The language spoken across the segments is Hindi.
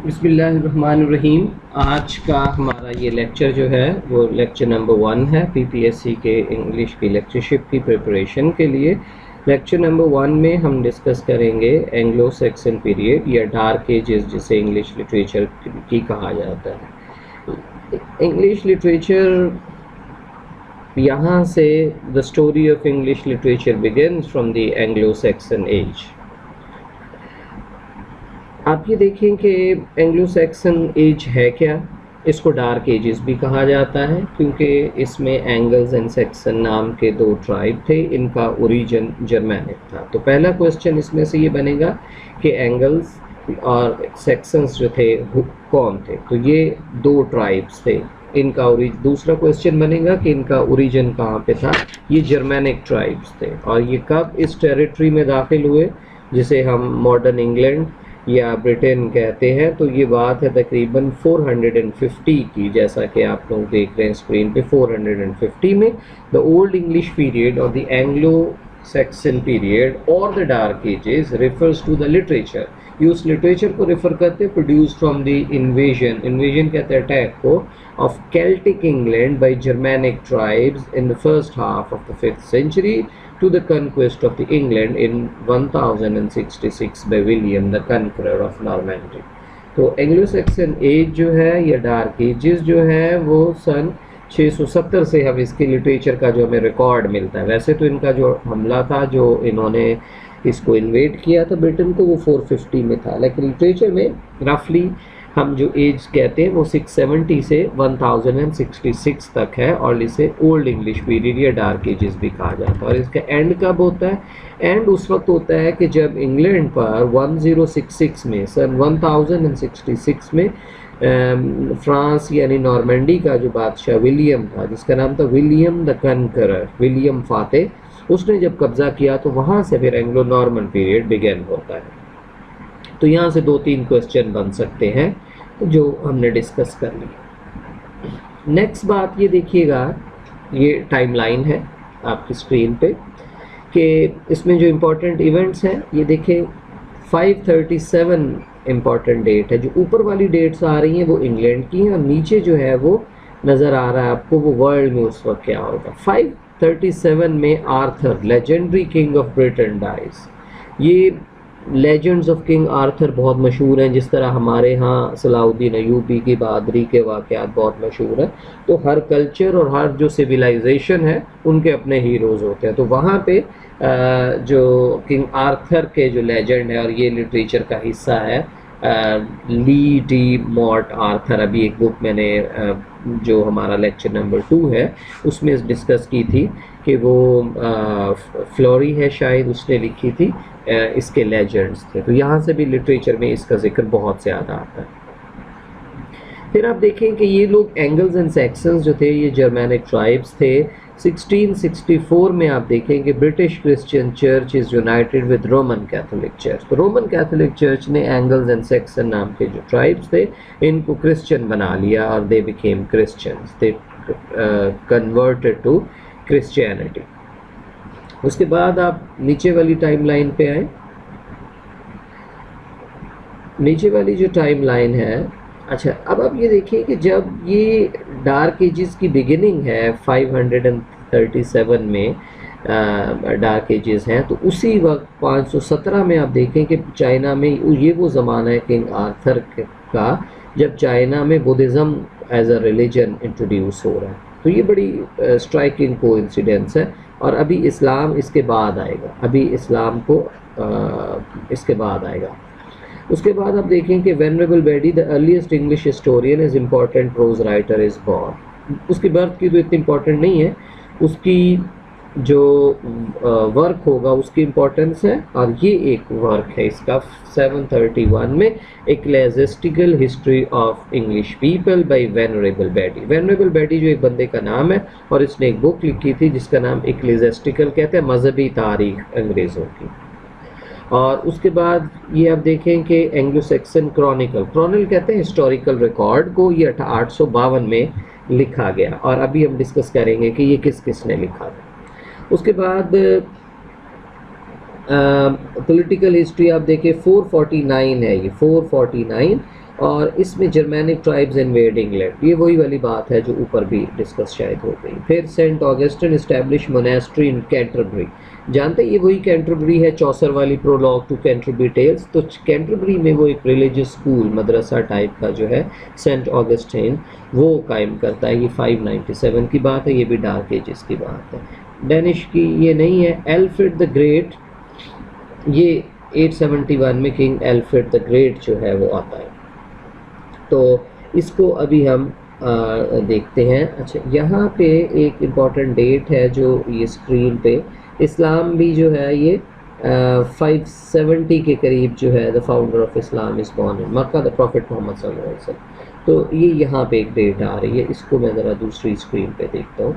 बिस्मिल्लाहिर्रहमानिर्रहीम। आज का हमारा ये लेक्चर जो है वो लेक्चर नंबर 1 है पीपीएससी के इंग्लिश की लेक्चरशिप की प्रिपरेशन के लिए। लेक्चर नंबर 1 में हम डिस्कस करेंगे एंग्लो सैक्सन पीरियड या डार्क एजेस जिसे इंग्लिश लिटरेचर की कहा जाता है। इंग्लिश लिटरेचर यहाँ से the story of English literature begins from the Anglo Saxon age. आप ये देखें कि एंग्लो सैक्सन एज है क्या। इसको डार्क एजेस भी कहा जाता है क्योंकि इसमें एंगल्स एंड सैक्सन नाम के दो ट्राइब थे, इनका ओरिजिन जर्मैनिक था। तो पहला क्वेश्चन इसमें से ये बनेगा कि एंगल्स और सैक्सन्स जो थे कौन थे। तो ये दो ट्राइब्स थे, इनका दूसरा क्वेश्चन बनेगा कि इनका ओरिजिन कहाँ पे था। ये जर्मैनिक ट्राइब्स थे और ये कब इस टेरिटरी में दाखिल हुए जिसे हम मॉडर्न इंग्लैंड या ब्रिटेन कहते हैं। तो ये बात है तकरीबन 450 की, जैसा कि आप लोग देख रहे हैं स्क्रीन पे 450 में। द ओल्ड इंग्लिश पीरियड और द एंग्लो सैक्सन पीरियड और the dark ages refers to the literature. ये उस लिटरेचर को रेफर करते हैं प्रोड्यूस फ्रॉम द इन्वेजन कहते हैं अटैक को of Celtic England by Germanic tribes in the first half of the 5th century to the conquest of the England in 1066 by William the Conqueror of Normandy। तो एंग्लो सैक्सन एज जो है या डार्क एजेस जो है वो सन 670 से हम इसके लिटरेचर का जो हमें रिकॉर्ड मिलता है। वैसे तो इनका जो हमला था, जो इन्होंने इसको इन्वेड किया था ब्रिटेन को, वो 450 में था, लेकिन लिटरेचर में रफली हम जो एज कहते हैं वो 670 से 1066 तक है और इसे ओल्ड इंग्लिश पीरियड या डार्क एजेस भी कहा जाता है। और इसका एंड कब होता है? एंड उस वक्त होता है कि जब इंग्लैंड पर 1066 में सन 1066 में फ्रांस यानी नॉर्मंडी का जो बादशाह विलियम था, जिसका नाम था विलियम द कनकरर, विलियम फातेह, उसने जब कब्जा किया तो वहाँ से फिर एंग्लो नॉर्मन पीरियड बिगेन होता है। तो यहाँ से 2-3 क्वेश्चन बन सकते हैं जो हमने डिस्कस कर लिया। नेक्स्ट बात ये देखिएगा, ये टाइमलाइन है आपकी स्क्रीन पे कि इसमें जो इम्पोर्टेंट इवेंट्स हैं ये देखें। 537 इम्पोर्टेंट डेट है। जो ऊपर वाली डेट्स आ रही हैं वो इंग्लैंड की हैं और नीचे जो है वो नज़र आ रहा है आपको वो वर्ल्ड में उस वक्त क्या होगा। 537 में Arthur legendary king of Britain dies. ये लेजेंड्स ऑफ किंग आर्थर बहुत मशहूर हैं, जिस तरह हमारे यहाँ सलाउद्दीन अय्यूबी की बहादुरी के वाक़यात बहुत मशहूर हैं। तो हर कल्चर और हर जो सिविलाइजेशन है उनके अपने हीरोज़ होते हैं। तो वहाँ पे जो किंग आर्थर के जो लेजेंड है और ये लिटरेचर का हिस्सा है, ली डी मॉर्ट आर्थर, अभी एक बुक मैंने जो हमारा लेक्चर नंबर 2 है उसमें डिस्कस की थी कि वो फ्लोरी है शायद, उसने लिखी थी, इसके लेजेंड्स थे। तो यहाँ से भी लिटरेचर में इसका जिक्र बहुत ज़्यादा आता है। फिर आप देखें कि ये लोग एंगल्स एंड सैक्सन्स जो थे ये जर्मैनिक ट्राइब्स थे। 1664 में आप देखें कि British Christian church is United with Roman Catholic church. तो रोमन कैथोलिक चर्च ने एंगल्स एंड सैक्सन नाम के जो ट्राइब्स थे इनको क्रिश्चियन बना लिया और they became Christians, they converted to Christianity. उसके बाद आप नीचे वाली टाइमलाइन पे आए। नीचे वाली जो टाइमलाइन है, अच्छा अब आप ये देखिए कि जब ये डार्क एजेस की बिगिनिंग है 537 में डार्क एजेस हैं, तो उसी वक्त 517 में आप देखें कि चाइना में ये वो ज़माना है किंग आर्थर का जब चाइना में Buddhism as a religion introduce हो रहा है। तो ये बड़ी स्ट्राइकिंग कोइंसिडेंस है। और अभी इस्लाम इसके बाद आएगा, अभी इस्लाम को इसके बाद आएगा। उसके बाद आप देखें कि venerable Bede the earliest English historian is important prose writer is born. उसकी बर्थ की तो इतनी इम्पॉर्टेंट नहीं है, उसकी जो वर्क होगा उसकी इम्पोर्टेंस है। और ये एक वर्क है इसका 731 में, ecclesiastical history of English people by venerable Bede. Venerable Bede जो एक बंदे का नाम है और इसने एक बुक लिखी थी जिसका नाम इक्लेसियास्टिकल कहते हैं, मजहबी तारीख अंग्रेज़ों की। और उसके बाद ये आप देखें कि एंग्लो सैक्सन क्रॉनिकल कहते हैं हिस्टोरिकल रिकॉर्ड को, ये 852 में लिखा गया और अभी हम डिस्कस करेंगे कि ये किस किस ने लिखा था। उसके बाद पॉलिटिकल हिस्ट्री आप देखें 449 है, ये 449 और इसमें जर्मैनिक ट्राइब्स इन्वेड इंग्लैंड, ये वही वाली बात है जो ऊपर भी डिस्कस शायद हो गई। फिर Saint Augustine establish monastery in Canterbury, जानते ये वही कैंटरबरी है, चौसर वाली प्रोलॉग टू कैंटरबरी टेल्स। तो कैंटरबरी में वो एक रिलीजियस स्कूल मदरसा टाइप का जो है सेंट ऑगस्टिन वो कायम करता है। ये 597 की बात है, ये भी डार्क एजेस की बात है। डेनिश की ये नहीं है। एल्फ्रेड द ग्रेट, ये 871 में किंग एल्फ्रेड द ग्रेट जो है वो आता है। तो इसको अभी हम देखते हैं। अच्छा, यहाँ पे एक इम्पॉर्टेंट डेट है जो ये स्क्रीन पे, इस्लाम भी जो है ये 570 के करीब जो है the founder of Islam is born in Mecca the prophet Muhammad सल्लल्लाहु अलैहि वसल्लम। तो ये यहाँ पे एक डेट आ रही है, इसको मैं ज़रा दूसरी स्क्रीन पे देखता हूँ।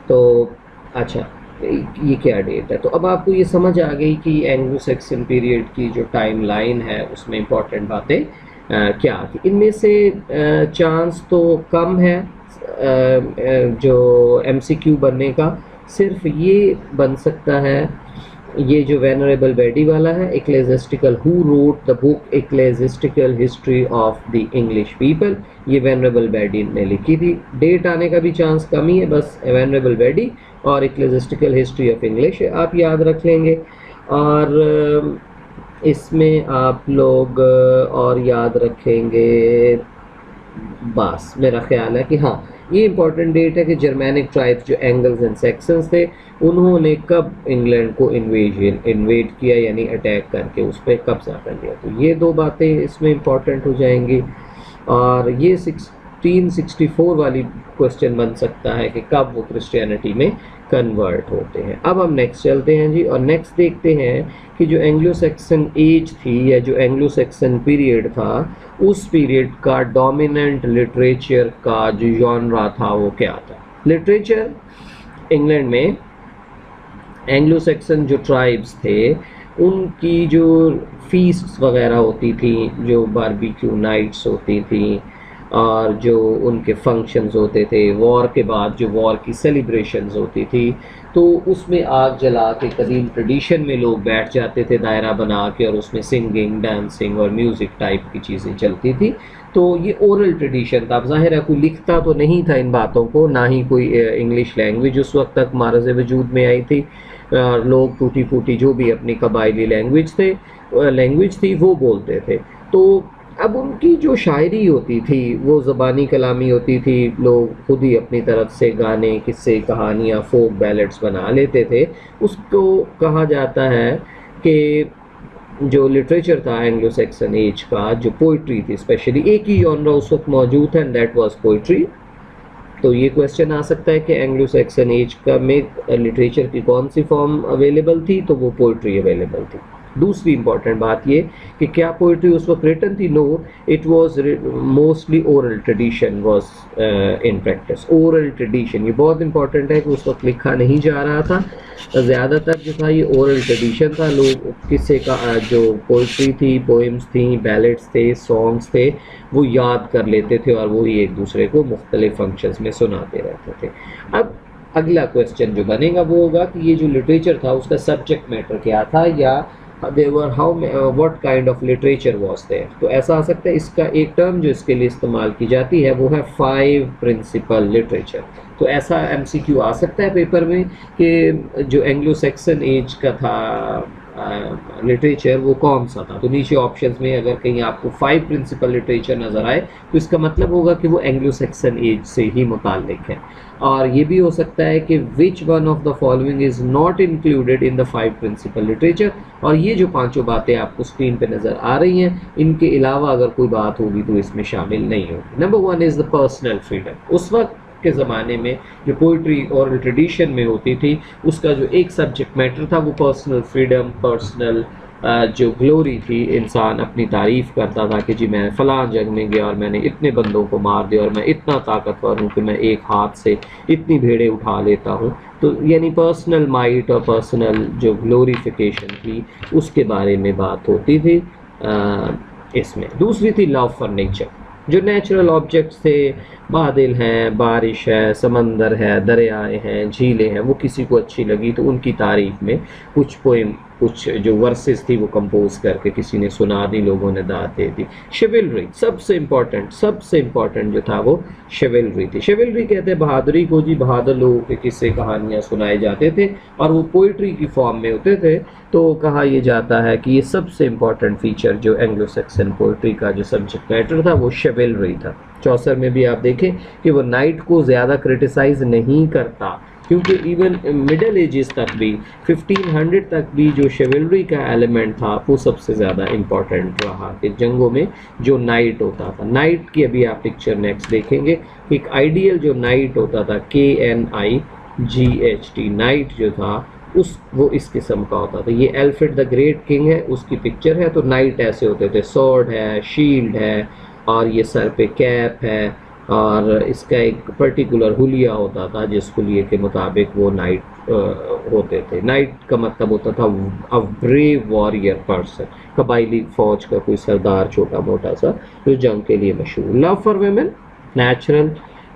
तो अच्छा, ये क्या डेट है। तो अब आपको ये समझ आ गई कि एंग्लो सैक्सन पीरियड की जो टाइम लाइन है उसमें इंपॉर्टेंट बातें क्या थी। इनमें से चांस तो कम है जो MCQ बनने का, सिर्फ ये बन सकता है, ये जो वेनरेबल बेडी वाला है, ecclesiastical who wrote the book ecclesiastical history of the English people, ये वेनरेबल बेडी ने लिखी थी। डेट आने का भी चांस कम ही है, बस वेनरेबल बेडी और एक्लेसिस्टिकल हिस्ट्री ऑफ इंग्लिश आप याद रख लेंगे। और इसमें आप लोग और याद रखेंगे, बस मेरा ख्याल है कि हाँ, ये इंपॉर्टेंट डेट है कि जर्मैनिक ट्राइब्स जो एंगल्स एंड सेक्सन्स थे उन्होंने कब इंग्लैंड को इन्वेड किया, यानी अटैक करके उस पर कब्जा कर लिया। तो ये दो बातें इसमें इंपॉर्टेंट हो जाएंगी। और ये 1664 वाली क्वेश्चन बन सकता है कि कब वो क्रिश्चियनिटी में कन्वर्ट होते हैं। अब हम नेक्स्ट चलते हैं जी, और नेक्स्ट देखते हैं कि जो एंग्लो सैक्सन एज थी या जो एंग्लो सैक्सन पीरियड था, उस पीरियड का डोमिनेंट लिटरेचर का जो जॉनरा था वो क्या था। लिटरेचर इंग्लैंड में एंग्लो सैक्सन जो ट्राइब्स थे उनकी जो फीस्ट्स वगैरह होती थी, जो बारबेक्यू नाइट्स होती थी, और जो उनके फंक्शंस होते थे, वॉर के बाद जो वॉर की सेलिब्रेशंस होती थी, तो उसमें आग जला के कदीम ट्रेडिशन में लोग बैठ जाते थे दायरा बना के, और उसमें सिंगिंग, डांसिंग और म्यूज़िक टाइप की चीज़ें चलती थी। तो ये ओरल ट्रेडिशन था। अब ज़ाहिर है कोई लिखता तो नहीं था इन बातों को, ना ही कोई इंग्लिश लैंग्वेज उस वक्त तक मारज़ वजूद में आई थी। लोग टूटी फूटी जो भी अपनी कबायली लैंग्वेज थी वो बोलते थे। तो अब उनकी जो शायरी होती थी वो ज़बानी कलामी होती थी, लोग खुद ही अपनी तरफ से गाने, किस्से, कहानियाँ, फोक बैलेट्स बना लेते थे। उसको कहा जाता है कि जो लिटरेचर था एंग्लो सैक्सन एज का, जो पोइट्री थी स्पेशली, एक ही जॉनरा उस वक्त मौजूद था एंड दैट वाज पोइट्री। तो ये क्वेश्चन आ सकता है कि एंग्लो सैक्सन एज का में लिटरेचर की कौन सी फॉर्म अवेलेबल थी, तो वो पोइट्री अवेलेबल थी। दूसरी इंपॉर्टेंट बात ये कि क्या पोइट्री उस वक्त रिटन थी? No, it was mostly oral tradition was in practice. Oral tradition ये बहुत इंपॉर्टेंट है कि उस वक्त लिखा नहीं जा रहा था, ज़्यादातर जो था ये ओरल ट्रेडिशन था। लोग किस्से का जो पोइट्री थी, पोएम्स थी, बैलेट्स थे, सॉन्ग्स थे, वो याद कर लेते थे और वो ही एक दूसरे को मुख्तलिफ फंक्शंस में सुनाते रहते थे। अब अगला क्वेश्चन जो बनेगा वो होगा कि ये जो लिटरेचर था उसका सब्जेक्ट मैटर क्या था, या what kind of literature was there। तो ऐसा आ सकता है, इसका एक टर्म जो इसके लिए इस्तेमाल की जाती है वो है 5 प्रिंसिपल लिटरेचर। तो ऐसा MCQ आ सकता है पेपर में कि जो एंग्लो सैक्सन एज का था लिटरेचर वो कौन सा था। तो नीचे ऑप्शंस में अगर कहीं आपको 5 प्रिंसिपल लिटरेचर नज़र आए तो इसका मतलब होगा कि वो एंग्लो सैक्सन एज से ही मुताल्लिक है। और ये भी हो सकता है कि which one of the following is not included in the 5 principal literature. और ये जो पांचों बातें आपको स्क्रीन पे नज़र आ रही हैं, इनके अलावा अगर कोई बात होगी तो इसमें शामिल नहीं होगी। Number 1 is the personal freedom. उस वक्त के ज़माने में जो पोइट्री और ट्रेडिशन में होती थी उसका जो एक सब्जेक्ट मैटर था वो पर्सनल फ्रीडम, पर्सनल जो ग्लोरी थी, इंसान अपनी तारीफ़ करता था कि जी मैं फ़लाँ जंग में गया और मैंने इतने बंदों को मार दिया और मैं इतना ताकतवर हूँ कि मैं एक हाथ से इतनी भेड़ें उठा लेता हूँ। तो यानी पर्सनल माइट और पर्सनल जो ग्लोरीफिकेशन थी उसके बारे में बात होती थी इसमें। दूसरी थी लव फॉर नेचर, जो नेचुरल ऑब्जेक्ट्स थे, बादल हैं, बारिश है, समंदर है, दरियाएँ हैं, झीलें हैं, वो किसी को अच्छी लगी तो उनकी तारीफ़ में कुछ पोएम कुछ जो वर्सेस थी वो कंपोज करके किसी ने सुना दी, लोगों ने दाद दे दी। शिवलरी सबसे इम्पोर्टेंट जो था वो शिवलरी थी। शिवलरी कहते हैं बहादुरी को जी, बहादुर लोगों के किस्से कहानियाँ सुनाए जाते थे और वो पोइट्री की फॉर्म में होते थे। तो कहा यह जाता है कि ये सबसे इम्पॉर्टेंट फीचर जो एंग्लो सेक्सन पोइट्री का जो सब्जेक्ट मैटर था वो शिवलरी था। चौसर में भी आप देखें कि वो नाइट को ज़्यादा क्रिटिसाइज नहीं करता, क्योंकि इवन मिडल एजेस तक भी 1500 तक भी जो शिवलरी का एलिमेंट था वो सबसे ज़्यादा इम्पॉर्टेंट रहा कि जंगों में जो नाइट होता था। नाइट की अभी आप पिक्चर नेक्स्ट देखेंगे, एक आइडियल जो नाइट होता था KNIGHT, नाइट जो था वो इस किस्म का होता था। ये एल्फ्रेड द ग्रेट किंग है, उसकी पिक्चर है। तो नाइट ऐसे होते थे, स्वॉर्ड है, शील्ड है और ये सर पे कैप है और इसका एक पर्टिकुलर हुलिया होता था जिस हुलिये के मुताबिक वो नाइट होते थे। नाइट का मतलब होता था अ ब्रेव वॉरियर पर्सन, कबायली फौज का कोई सरदार छोटा मोटा सा जो जंग के लिए मशहूर। लव फॉर वेमेन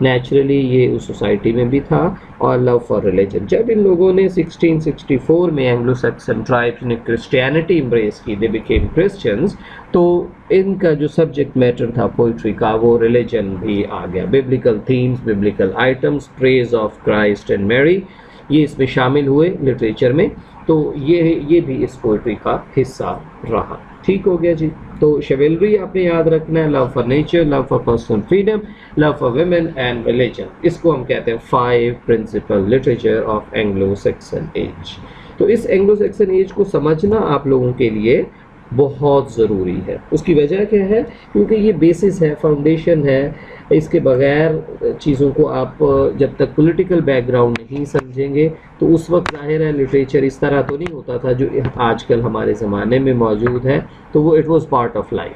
नेचुरली ये उस सोसाइटी में भी था, और लव फॉर रिलीजन। जब इन लोगों ने 1664 में एंग्लो सैक्सन ट्राइब्स ने क्रिश्चियनिटी एम्ब्रेस की, दे बिकेम क्रिश्चियंस, तो इनका जो सब्जेक्ट मैटर था पोइट्री का वो रिलीजन भी आ गया। Biblical themes, biblical items, praise of Christ and Mary, ये इसमें शामिल हुए लिटरेचर में। तो ये भी इस पोइट्री का हिस्सा रहा। ठीक हो गया जी। तो शिवलरी आपने याद रखना है, love for nature, love for personal freedom, love for women and religion. इसको हम कहते हैं 5 principal literature of Anglo Saxon age. तो इस एंग्लो सैक्सन एज को समझना आप लोगों के लिए बहुत ज़रूरी है। उसकी वजह क्या है? क्योंकि ये बेसिस है, फाउंडेशन है। इसके बगैर चीज़ों को आप जब तक पॉलिटिकल बैकग्राउंड नहीं समझेंगे तो उस वक्त ज़ाहिर है लिटरेचर इस तरह तो नहीं होता था जो आजकल हमारे ज़माने में मौजूद है। तो वो it was part of life.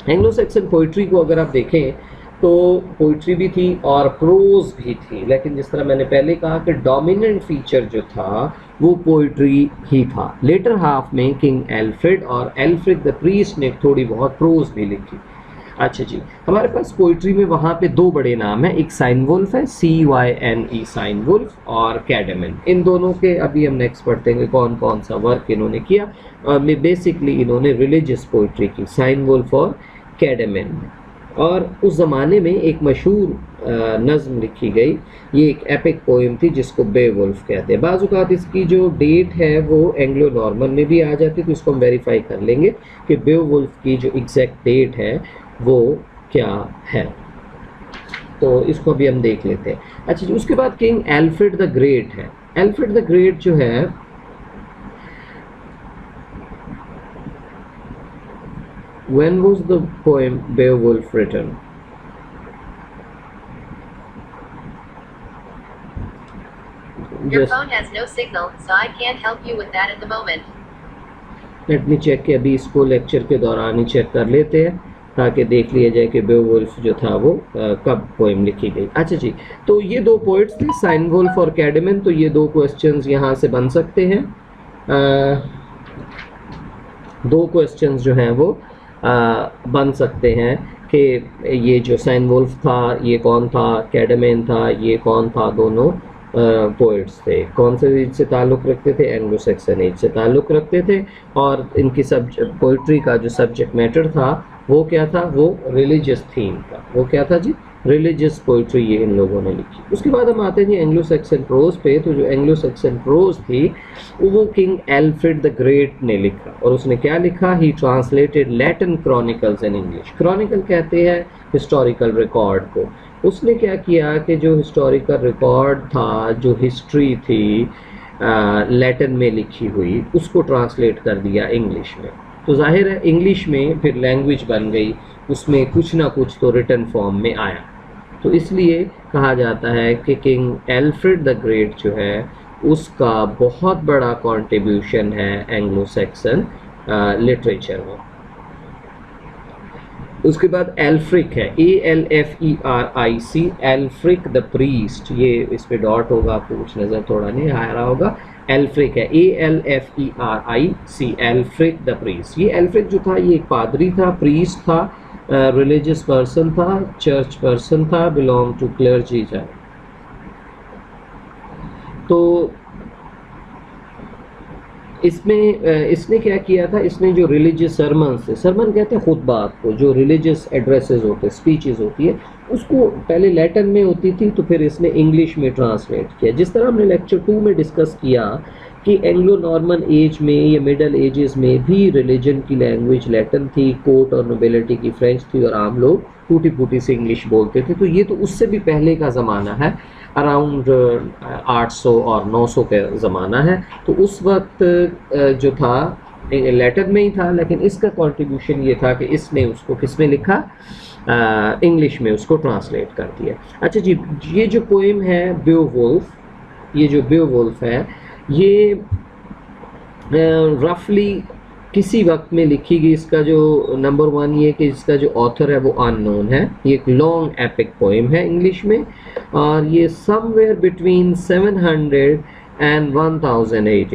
Anglo Saxon poetry को अगर आप देखें तो पोइट्री भी थी और प्रोज भी थी, लेकिन जिस तरह मैंने पहले कहा कि डोमिनेंट फीचर जो था वो पोइट्री ही था। लेटर हाफ में किंग एल्फ्रेड और एल्फ्रिक द प्रीस्ट ने थोड़ी बहुत प्रोज भी लिखी। अच्छा जी, हमारे पास पोइट्री में वहाँ पे 2 बड़े नाम हैं, एक साइनवुल्फ है CYNE साइनवुल्फ और कैडेमन। इन दोनों के अभी हम नेक्स्ट पढ़ते हैं कौन कौन सा वर्क इन्होंने किया। बेसिकली इन्होंने रिलीजियस पोइट्री की, साइनवुल्फ और कैडेमन। और उस ज़माने में एक मशहूर नज़्म लिखी गई, ये एक एपिक पोएम थी जिसको बेवुल्फ कहते हैं। बाज़ औक़ात इसकी जो डेट है वो एंग्लो नॉर्मन में भी आ जाती है, तो इसको हम वेरीफाई कर लेंगे कि बेवुल्फ की जो एग्जैक्ट डेट है वो क्या है। तो इसको भी हम देख लेते हैं। अच्छा जी, उसके बाद किंग एल्फ्रेड द ग्रेट है। एल्फ्रेड द ग्रेट जो है when was the poem Beowulf written? Your phone has no signal, so I can't help you with that at the moment. Let me check कि अभी इसको लेक्चर के दौरान ही चेक कर लेते हैं ताकि देख लिया जाए कि बेवुल्फ जो था वो कब पोएम लिखी गई। अच्छा जी, तो ये 2 पोइट्स थे, साइनवुल्फ और कैडेमन। तो ये 2 क्वेश्चंस यहाँ से बन सकते हैं। 2 क्वेश्चंस जो हैं वो बन सकते हैं कि ये जो साइनवुल्फ था ये कौन था, कैडेमन था ये कौन था। दोनों पोइट्स थे, कौन से एज से ताल्लुक़ रखते थे? एंग्लो सैक्सन एज से ताल्लुक़ रखते थे। और इनकी पोइट्री का जो सब्जेक्ट मैटर था वो क्या था? वो रिलीजियस थीम था। वो क्या था जी? रिलीजियस पोइट्री ये इन लोगों ने लिखी। उसके बाद हम आते हैं एंग्लो सैक्सन प्रोज पे। तो जो एंग्लो सैक्सन प्रोज थी वो किंग एल्फ्रेड द ग्रेट ने लिखा। और उसने क्या लिखा? ही translated Latin chronicles in English. Chronicle कहते हैं हिस्टोरिकल रिकॉर्ड को। उसने क्या किया कि जो हिस्टोरिकल रिकॉर्ड था, जो हिस्ट्री थी लैटिन में लिखी हुई, उसको ट्रांसलेट कर दिया इंग्लिश में। तो जाहिर है इंग्लिश में फिर लैंग्वेज बन गई, उसमें कुछ ना कुछ तो रिटन फॉर्म में आया। तो इसलिए कहा जाता है कि किंग एल्फ्रेड द ग्रेट जो है उसका बहुत बड़ा कंट्रीब्यूशन है एंग्लो सैक्सन लिटरेचर में। उसके बाद एल्फ्रिक है, ALFERIC, एल्फ्रिक द प्रीस्ट। ये इस पे डॉट होगा, आपको कुछ नज़र थोड़ा नहीं आ रहा होगा। एल्फ्रिक है ALFERIC, एल्फ्रिक द प्रीस्ट। ये एल्फ्रिक जो था ये एक पादरी था, प्रीस्ट था, रिलीजियस पर्सन था, चर्च पर्सन था, बिलोंग टू क्लर्जी था। तो इसमें इसने क्या किया था, इसने जो रिलीजियस सरमन थे, सरमन कहते हैं खुतबात को, जो रिलीजियस एड्रेसेस होते हैं, स्पीचेस होती है, उसको पहले लैटिन में होती थी तो फिर इसने इंग्लिश में ट्रांसलेट किया। जिस तरह हमने लेक्चर 2 में डिस्कस किया कि एंग्लो नॉर्मन एज में या मिडल एजेस में भी रिलीजन की लैंग्वेज लैटिन थी, कोर्ट और नोबिलिटी की फ्रेंच थी और आम लोग टूटी फूटी से इंग्लिश बोलते थे। तो ये तो उससे भी पहले का ज़माना है, अराउंड 800 और 900 का ज़माना है। तो उस वक्त जो था लैटिन में ही था, लेकिन इसका कंट्रीब्यूशन ये था कि इसने उसको किसमें लिखा, इंग्लिश में उसको ट्रांसलेट कर दिया। अच्छा जी, ये जो पोएम है बेओवुल्फ, ये जो बेओवुल्फ है ये रफली किसी वक्त में लिखी गई। इसका जो नंबर 1 ये कि इसका जो ऑथर है वो अननोन है। ये एक लॉन्ग एपिक पोएम है इंग्लिश में, और ये समवेयर बिटवीन 700 एंड 1000 AD,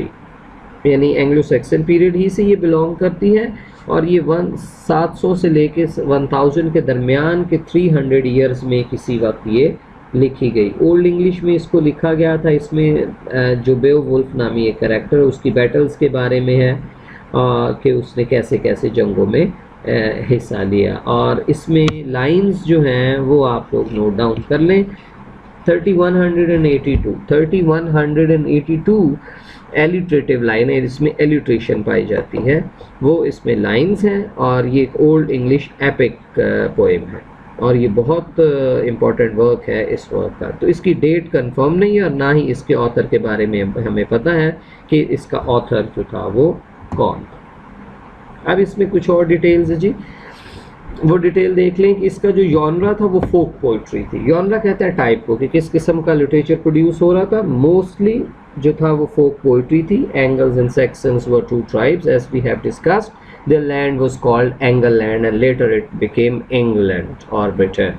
यानी एंग्लो सैक्सन पीरियड ही से ये बिलोंग करती है। और ये 700 से लेके 1000 के दरमियान के 300 ईयर्स में किसी वक्त ये लिखी गई। ओल्ड इंग्लिश में इसको लिखा गया था। इसमें जो बेओवुल्फ नामी एक कैरेक्टर है उसकी बैटल्स के बारे में है कि उसने कैसे कैसे जंगों में हिस्सा लिया। और इसमें लाइंस जो हैं वो आप लोग नोट डाउन कर लें। 3182 एलिट्रेटिव लाइन है, इसमें एलिट्रेशन पाई जाती है, वो इसमें लाइंस हैं। और ये एक ओल्ड इंग्लिश एपिक पोएम है और ये बहुत इम्पॉर्टेंट वर्क है इस वर्क का। तो इसकी डेट कंफर्म नहीं है और ना ही इसके ऑथर के बारे में हमें पता है कि इसका ऑथर जो था वो कौन। अब इसमें कुछ और डिटेल्स है जी, वो डिटेल देख लें कि इसका जो जॉनरा था वो फोक पोइट्री थी। जॉनरा कहते हैं टाइप को कि किस किस्म का लिटरेचर प्रोड्यूस हो रहा था। मोस्टली जो था वो फोक पोइट्री थी। Angles and Saxons were 2 tribes as we have discussed. Their land was called England and later it became England or Britain.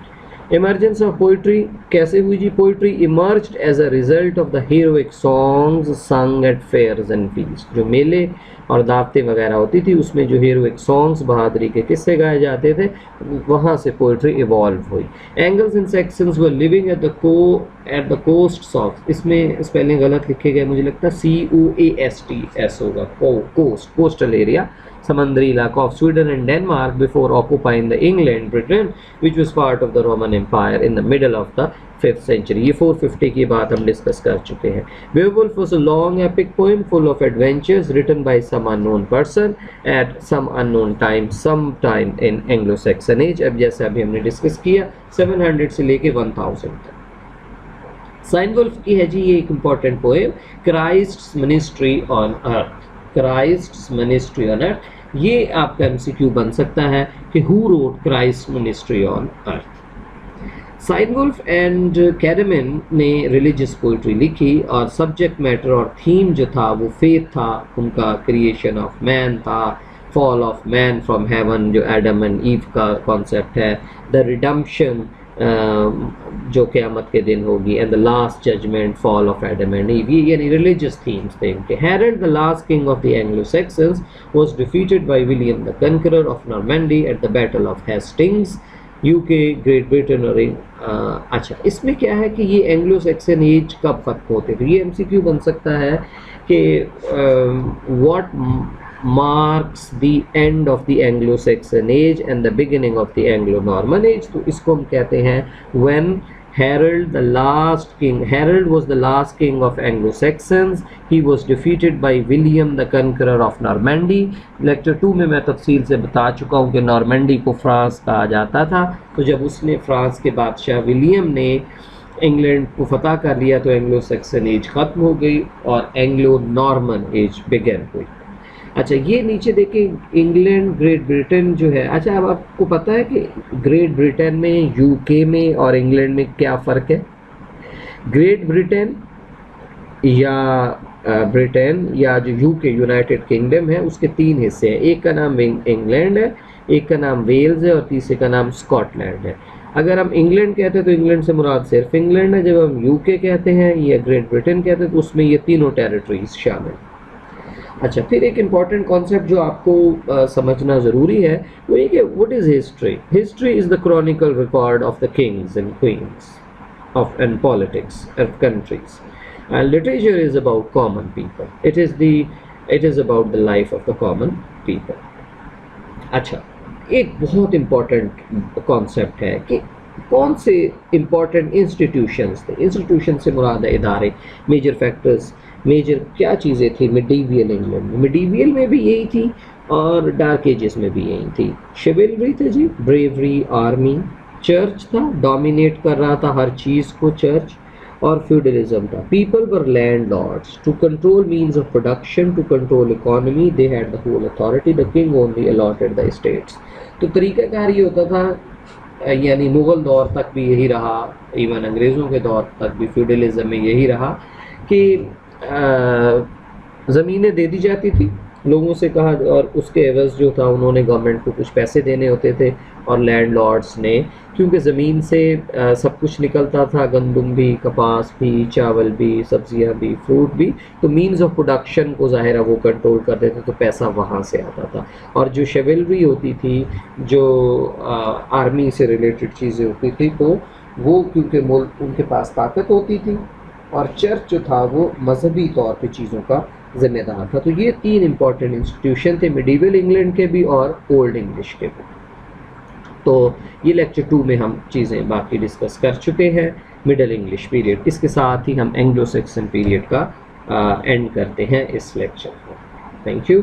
Emergence of poetry कैसे हुई जी? Poetry emerged as a result of the heroic songs sung at fairs and feasts. जो मेले और दावतें वगैरह होती थी उसमें जो heroic songs, बहादुरी के किस्से गाए जाते थे, वहाँ से poetry evolve हुई. Angles and Saxons were living at the coasts of, इसमें स्पेलिंग गलत लिखे गए मुझे लगता है, COASTS होगा, coastal area, समंदरी इलाका of Sweden and Denmark before occupying the England Britain which was part of the Roman empire in the middle of the 5th century. ये 450 की बात हम डिस्कस कर चुके हैं. Beowulf was a long epic poem full of adventures written by some unknown person at some unknown time, sometime in Anglo-Saxon age. अब जैसे अभी हमने डिस्कस किया 700 से लेके 1000 तक. साइनवुल्फ की है जी ये एक important poem, Christ's ministry on earth. Christ's ministry on earth, ये आपका एमसीक्यू बन सकता है कि who wrote Christ ministry on earth. Cynewulf and Caedmon ने रिलीजियस पोइट्री लिखी और सब्जेक्ट मैटर और थीम जो था वो फेथ था. उनका क्रिएशन ऑफ मैन था, fall of man from heaven जो एडम एंड ईव का कॉन्सेप्ट है, द रिडम्पशन जो क़यामत के दिन होगी, and the last judgment, fall of Adam and Eve, ये यानी रिलीजियस थीम्स थे इनके. Harold the last king of the Anglo Saxons was defeated by William the conqueror of Normandy at the battle of Hastings, UK, Great Britain और अच्छा इसमें क्या है कि ये एंग्लो सैक्सन एज कब खत्म होते थे. ये एमसीक्यू बन सकता है कि what marks the end of the Anglo-Saxon age and the beginning of the Anglo-Norman age. तो इसको हम कहते हैं when Harold the last king, Harold was the last king of Anglo-Saxons, he was defeated by William the conqueror of Normandy. Lecture 2 में मैं तफसील से बता चुका हूँ कि नॉर्मैंडी को फ्रांस कहा जाता था. तो जब उसने फ्रांस के बादशाह विलियम ने इंग्लैंड को फतह कर लिया तो एंग्लो सैक्सन एज ख़त्म हो गई और एंग्लो नॉर्मन एज बिगन हुई. अच्छा ये नीचे देखिए इंग्लैंड, ग्रेट ब्रिटेन जो है. अच्छा अब आपको पता है कि ग्रेट ब्रिटेन में, यूके में और इंग्लैंड में क्या फ़र्क है. ग्रेट ब्रिटेन या जो यूके यूनाइटेड किंगडम है उसके 3 हिस्से हैं. एक का नाम इंग्लैंड है, एक का नाम वेल्स है और तीसरे का नाम स्कॉटलैंड है. अगर हम इंग्लैंड कहते हैं तो इंग्लैंड से मुराद सिर्फ इंग्लैंड है. जब हम यूके कहते हैं या ग्रेट ब्रिटेन कहते हैं तो उसमें ये तीनों टेरिटरीज शामिल. अच्छा फिर एक इम्पॉर्टेंट कॉन्सेप्ट जो आपको समझना ज़रूरी है वो ये कि what is history. History is the Chronicle record of the Kings and queen's of and politics of countries. Literature is about common people. It is the it is about the life of the common people. अच्छा, एक बहुत इम्पॉर्टेंट कॉन्सेप्ट है कि कौन से इम्पॉर्टेंट इंस्टीट्यूशंस थे। इंस्टीट्यूशन से मुराद है इदारे, मेजर फैक्टर्स, मेजर क्या चीज़ें थी मिडीवियल इंग्लैंड में। मिडीवियल में भी यही थी और डार्क एजेस में भी यही थी। शिवलरी था जी, ब्रेवरी, आर्मी, चर्च था, डोमिनेट कर रहा था हर चीज़ को चर्च, और फ्यूडलिज्म था। People were landlords to control means of production, to control economy, they had the whole authority, the king only allotted the states. तो तरीक़ाकार ये होता था, यानी मुग़ल दौर तक भी यही रहा, इवन अंग्रेज़ों के दौर तक भी फ्यूडलिज्म में यही रहा कि ज़मीनें दे दी जाती थी लोगों से कहा, और उसके एवज़ जो था उन्होंने गवर्नमेंट को कुछ पैसे देने होते थे, और लैंडलॉर्ड्स ने, क्योंकि ज़मीन से सब कुछ निकलता था, गंदम भी, कपास भी, चावल भी, सब्जियां भी, फ्रूट भी, तो मीन्स ऑफ प्रोडक्शन को ज़ाहिर है वो कंट्रोल कर देते, तो पैसा वहाँ से आता था। और जो शिवलरी होती थी, जो आर्मी से रिलेटेड चीज़ें होती थी, तो वो क्योंकि उनके पास ताकत होती थी, और चर्च जो था वो मजहबी तौर पे चीज़ों का ज़िम्मेदार था। तो ये 3 इंपॉर्टेंट इंस्टीट्यूशन थे, मिडीवल इंग्लैंड के भी और ओल्ड इंग्लिश के भी। तो ये लेक्चर 2 में हम चीज़ें बाकी डिस्कस कर चुके हैं, मिडल इंग्लिश पीरियड। इसके साथ ही हम एंग्लो सैक्सन पीरियड का एंड करते हैं इस लेक्चर को। Thank you.